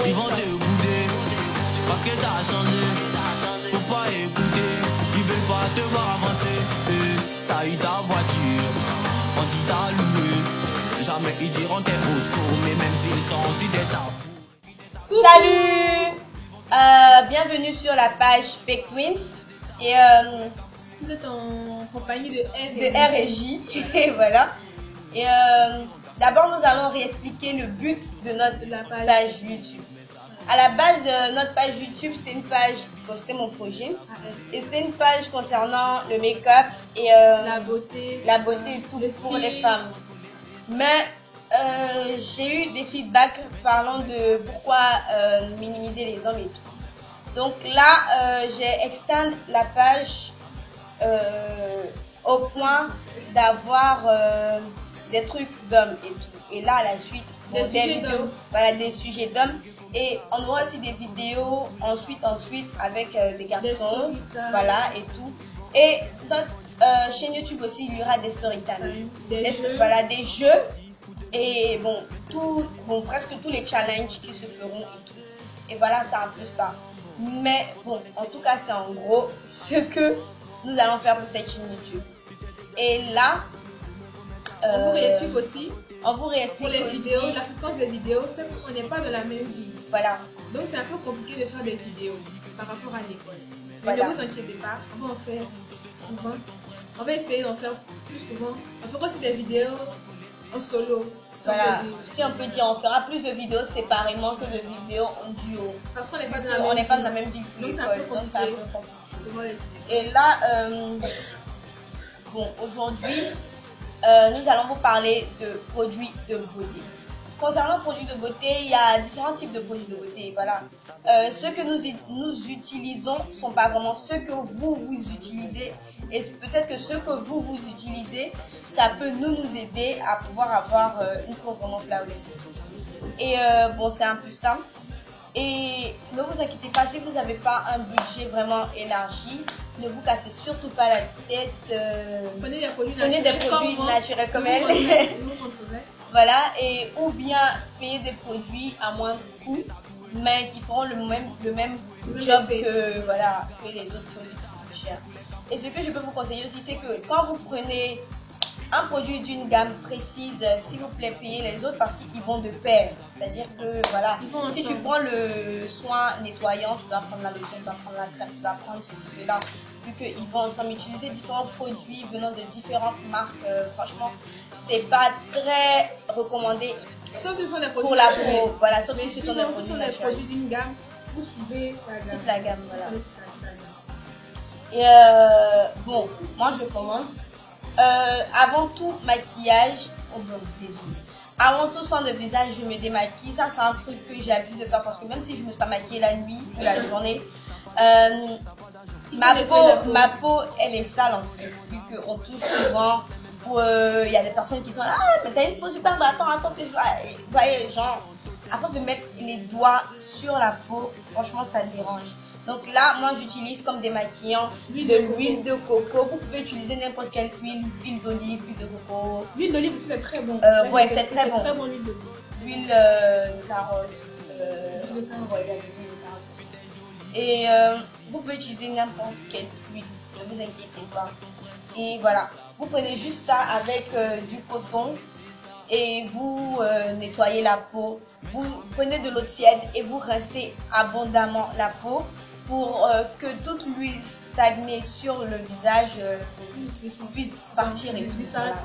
Ils vont te bouder parce que t'as changé. Faut pas écouter, ils veulent pas te voir avancer. T'as eu ta voiture, on dit t'as loué. Jamais ils diront t'es faux, mais même s'ils sont si des tabous. Salut, bienvenue sur la page Fake Twins. Et vous êtes en compagnie de R et J. Et voilà. Et d'abord, nous allons réexpliquer le but de notre page YouTube. À la base, notre page YouTube, c'était une page, c'était mon projet. Et c'était une page concernant le make-up et la beauté et tout pour les femmes. Mais j'ai eu des feedbacks parlant de pourquoi minimiser les hommes et tout. Donc là, j'ai extend la page au point d'avoir des trucs d'hommes et tout. Et là, à la suite, des sujets d'hommes. Voilà, des sujets d'hommes. Et on aura aussi des vidéos ensuite avec des garçons. Voilà, et tout. Et notre chaîne YouTube aussi, il y aura des storytime. Des jeux. Voilà, des jeux. Et bon, presque tous les challenges qui se feront et tout. Et voilà, c'est un peu ça. Mais bon, en tout cas, c'est en gros ce que nous allons faire pour cette chaîne YouTube. Et là, on vous réexplique aussi. Pour les vidéos, la fréquence des vidéos, c'est qu'on n'est pas de la même vie. Voilà. Donc c'est un peu compliqué de faire des vidéos par rapport à l'école. Mais voilà. Ne vous inquiétez pas, on va en faire souvent. On va essayer d'en faire plus souvent. On fera aussi des vidéos en solo. Voilà, si on peut dire, on fera plus de vidéos séparément que de vidéos en duo. Parce qu'on n'est pas dans la même vie. Donc c'est un peu compliqué. Et là, bon, aujourd'hui, nous allons vous parler de produits de beauté. Concernant les produits de beauté, il y a différents types de produits de beauté. Voilà. Ceux que nous utilisons ne sont pas vraiment ceux que vous utilisez. Et peut-être que ceux que vous utilisez, ça peut nous aider à pouvoir avoir une peau vraiment flawless. Et bon, c'est un peu ça. Et ne vous inquiétez pas, si vous n'avez pas un budget vraiment élargi, ne vous cassez surtout pas la tête. Prenez des produits naturels comme elle. Voilà, et ou bien payer des produits à moindre coût, mais qui feront le même job que les autres produits plus chers. Et ce que je peux vous conseiller aussi, c'est que quand vous prenez un produit d'une gamme précise, s'il vous plaît, payez les autres parce qu'ils vont de pair. C'est-à-dire que voilà, si tu prends le soin nettoyant, tu dois prendre la lotion, tu dois prendre la crème, tu dois prendre ceci, cela. Vu qu'ils vont ensemble utiliser différents produits venant de différentes marques, franchement, c'est pas très recommandé. Sauf si ce sont des produits pour la peau. Voilà, sauf si ce sont des produits d'une gamme, vous suivez toute la gamme. Voilà. Et bon, moi je commence. Avant tout, maquillage. Avant tout, soin de visage, je me démaquille. Ça, c'est un truc que j'ai l'habitude de faire parce que même si je me suis pas maquillée la nuit ou la journée, ma peau, elle est sale en fait. Vu qu'on touche souvent, il y a des personnes qui sont là, ah, mais t'as une peau super, attends que je vois. Vous voyez, genre, à force de mettre les doigts sur la peau, franchement, ça dérange. Donc là, moi j'utilise comme démaquillant de l'huile de coco. Vous pouvez utiliser n'importe quelle huile d'olive, huile de coco. L'huile d'olive aussi c'est très bon. Ouais, c'est très bon. L'huile d'olive. L'huile de carotte. L'huile de carotte. Ouais, l'huile de carotte. Et vous pouvez utiliser n'importe quelle huile, ne vous inquiétez pas. Et voilà, vous prenez juste ça avec du coton et vous nettoyez la peau. Vous prenez de l'eau tiède et vous rincez abondamment la peau pour que toute l'huile stagnée sur le visage puisse partir et disparaître.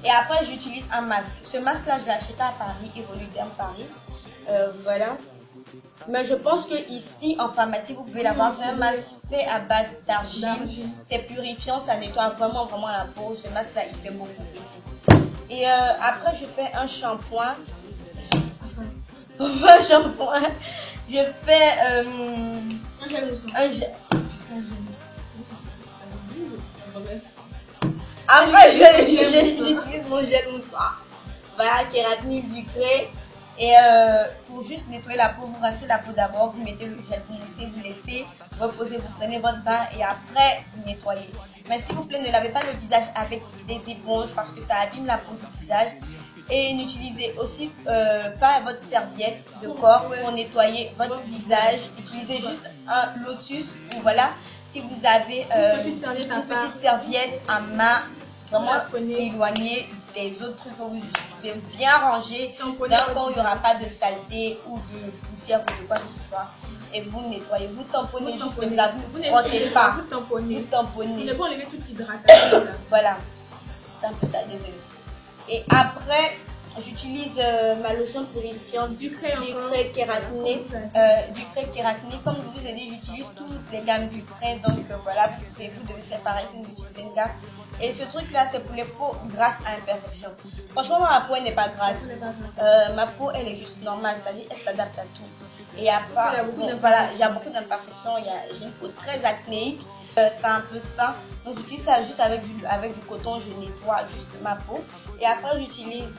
Et après, j'utilise un masque. Ce masque-là, je l'ai acheté à Paris, Evoluderm Paris. Voilà. Mais je pense que ici en pharmacie vous pouvez l'avoir. C'est un masque fait à base d'argile. C'est purifiant, ça nettoie vraiment la peau. Ce masque là il fait beaucoup d'effet. Et après je fais un shampoing. Je fais un gel moussant. Après j'utilise mon gel moussant. Voilà, kératine sucrée. Et pour juste nettoyer la peau, vous rincez la peau d'abord, vous mettez le gel, vous moussez, vous laissez reposer, vous prenez votre bain et après vous nettoyez. Mais s'il vous plaît, ne lavez pas le visage avec des éponges parce que ça abîme la peau du visage. Et n'utilisez aussi pas votre serviette de corps pour nettoyer votre visage. Utilisez juste un lotus ou voilà, si vous avez petite serviette à une part. petite serviette à main, vraiment La prenez. éloignée des autres trucs que vous utilisez, bien rangé. Tamponnez D'un votre coup, il n'y aura pas de saleté ou de poussière ou de quoi que ce soit. Et vous nettoyez, vous tamponnez juste comme ça, vous ne frottez pas. Vous tamponnez. Vous tamponnez. Vous ne pas enlever toute l'hydratation. Voilà, c'est un peu ça, désolé. Et après, j'utilise ma lotion purifiante Du cray encore. kératiné. Du cray kératiné. Comme je vous ai dit, j'utilise toutes les gammes du cray. Donc voilà, vous devez faire pareil si vous utilisez une gamme. Et ce truc-là, c'est pour les peaux grasses à imperfection. Franchement, ma peau, elle n'est pas grasse. Ma peau, elle est juste normale, c'est-à-dire elle s'adapte à tout. Et à part, voilà, il y a beaucoup d'imperfections. J'ai une peau très acnéique. C'est un peu ça. Donc j'utilise ça juste avec du coton, je nettoie juste ma peau. Et après j'utilise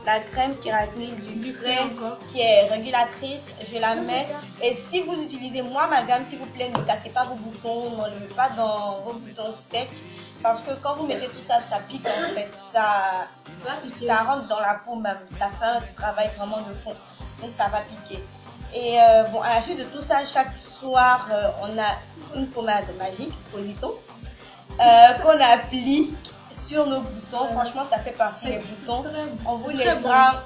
la crème kératinique du cray qui est régulatrice. Je la mets. Et si vous utilisez moi ma gamme, s'il vous plaît, ne cassez pas vos boutons, n'enlevez pas dans vos boutons secs. Parce que quand vous mettez tout ça, ça pique en fait. Ça rentre dans la peau même. Ça fait un travail vraiment de fond. Donc ça va piquer. Et bon, à la suite de tout ça, chaque soir, on a une pommade magique, Positon, qu'on applique sur nos boutons. Franchement, ça fait partie des boutons. On vous laissera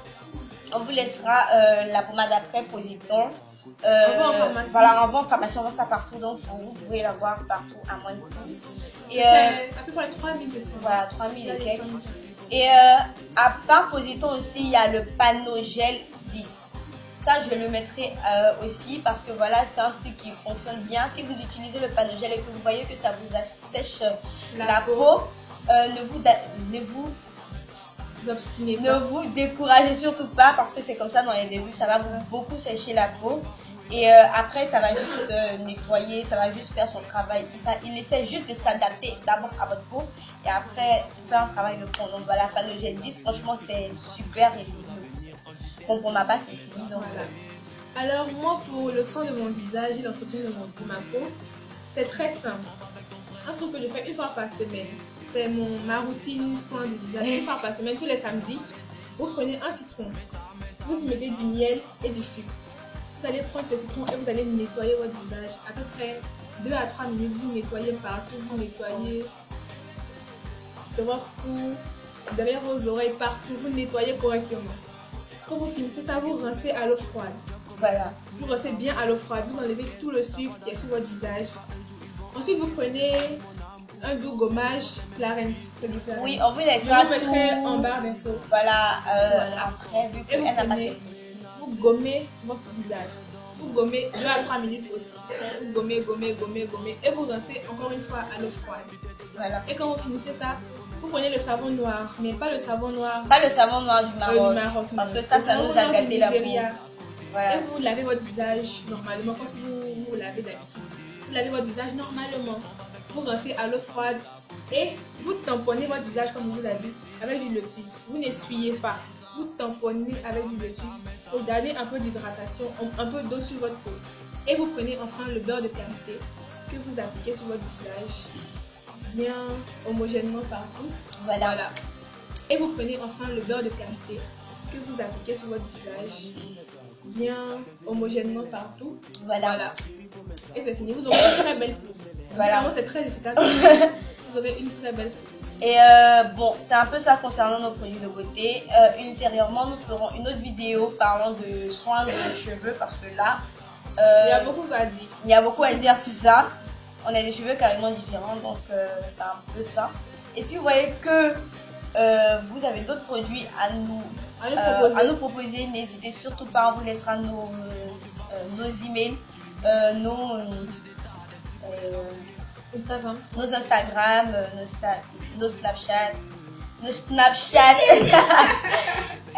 la pommade après, Positon. Voilà, on vend en pharmacie, on vend ça partout, donc vous pouvez la voir partout à moins de prix. Et à peu près 3000 de voilà, 3000 et quelques. Et à part Positon aussi, il y a le Panogel 10. Ça, je le mettrai aussi parce que voilà, c'est un truc qui fonctionne bien. Si vous utilisez le Panogel et que vous voyez que ça vous assèche la peau, ne vous découragez surtout pas parce que c'est comme ça dans les débuts. Ça va beaucoup sécher la peau et après, ça va juste nettoyer, ça va juste faire son travail. Il essaie juste de s'adapter d'abord à votre peau et après faire un travail de fond. Donc voilà, Panogel 10, franchement, c'est super et bon, pour ma part, c'est fini. Donc, voilà. Alors, moi, pour le soin de mon visage et l'entretien de ma peau, c'est très simple. Un truc que je fais une fois par semaine, c'est ma routine soin du visage. Une fois par semaine, tous les samedis, vous prenez un citron, vous y mettez du miel et du sucre. Vous allez prendre ce citron et vous allez nettoyer votre visage. À peu près 2 à 3 minutes, vous nettoyez partout, vous nettoyez de votre cou, derrière vos oreilles, partout, vous nettoyez correctement. Quand vous finissez ça, vous rincez à l'eau froide. Voilà. Vous rincez bien à l'eau froide. Vous enlevez tout le sucre qui est sur votre visage. Ensuite, vous prenez un doux gommage Clarins. Oui, on vous laissera vous mettrez en barre d'infos. Voilà, après, vu qu'elle n'a pas fait. Vous gommez votre visage. Vous gommez 2 à 3 minutes aussi. Vous gommez. Et vous rincez encore une fois à l'eau froide. Voilà. Et quand vous finissez ça, vous prenez le savon noir, mais pas le savon noir. Pas le savon noir du Maroc. Parce que ça nous a gâté la peau. Voilà. Et vous lavez votre visage normalement, comme si vous lavez d'habitude. Vous lavez votre visage normalement. Vous rincez à l'eau froide et vous tamponnez votre visage comme vous avez vu avec du lotus. Vous n'essuyez pas. Vous tamponnez avec du lotus pour garder un peu d'hydratation, un peu d'eau sur votre peau. Et vous prenez enfin le beurre de karité que vous appliquez sur votre visage bien homogènement partout. Voilà. Et vous prenez enfin le beurre de karité que vous appliquez sur votre visage bien homogènement partout. Voilà. Et c'est fini. Vous aurez une très belle peau. Voilà. C'est très efficace. Vous aurez une très belle peau. Et bon, c'est un peu ça concernant nos produits de beauté. Ultérieurement, nous ferons une autre vidéo parlant de soins de cheveux parce que là, il y a beaucoup à dire. Il y a beaucoup à dire sur ça. On a des cheveux carrément différents, donc c'est un peu ça. Et si vous voyez que vous avez d'autres produits à nous proposer, n'hésitez surtout pas. On vous laissera nos emails, nos Instagram, nos Snapchat,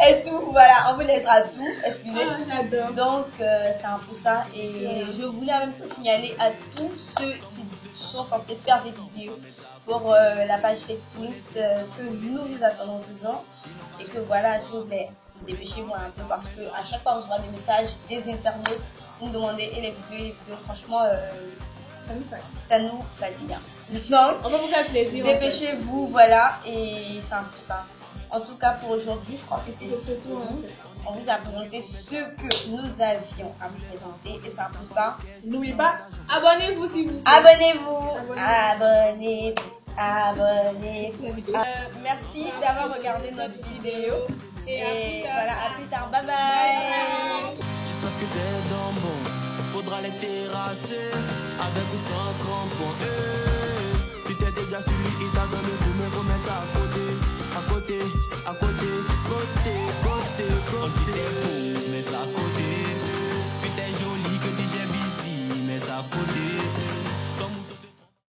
et tout. Voilà, on vous laissera tout. Excusez. J'adore. Donc c'est un peu ça. Et je voulais même signaler à tous ceux qui sont censés faire des vidéos pour la page Facebook que nous attendons toujours et que voilà, s'il vous plaît, dépêchez-vous un peu parce que à chaque fois on reçoit des messages des internautes nous demander et les vidéos, franchement ça nous fatigue. Donc on va vous faire plaisir. Dépêchez-vous, voilà, et c'est un peu ça. En tout cas, pour aujourd'hui, je crois que c'est C'est tout, hein. tout. On vous a présenté ce que nous avions à vous présenter. Et c'est pour ça. N'oubliez pas, abonnez-vous si vous plaît. Abonnez-vous. Abonnez-vous. Merci d'avoir regardé notre vidéo. Et voilà, à plus tard. Bye bye. Parce que t'es dans bon, faudra les terrasser avec ou sans crampons. Tu t'es déjà suivi, il t'a donné